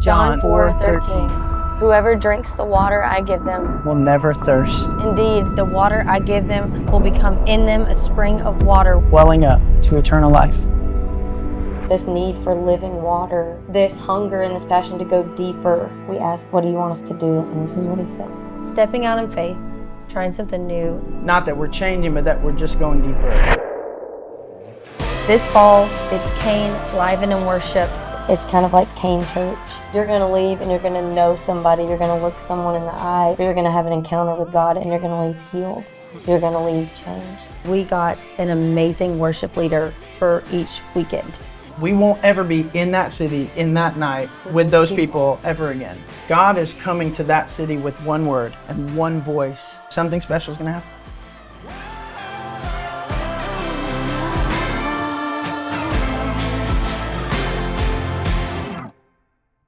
John 4:13. Whoever drinks the water I give them, Will never thirst, indeed, the water I give them will become in them a spring of water. welling up to eternal life. This need for living water, this hunger and this passion to go deeper, we ask, what do you want us to do? And this is what he said. Stepping out in faith, trying something new. Not that we're changing, but that we're just going deeper. This fall, it's CAIN Live and in Worship. It's kind of like CAIN Church. You're going to leave and you're going to know somebody. You're going to look someone in the eye. You're going to have an encounter with God and you're going to leave healed. You're going to leave changed. We got an amazing worship leader for each weekend. We won't ever be in that city, in that night, with those people ever again. God is coming to that city with one word and one voice. Something special is going to happen.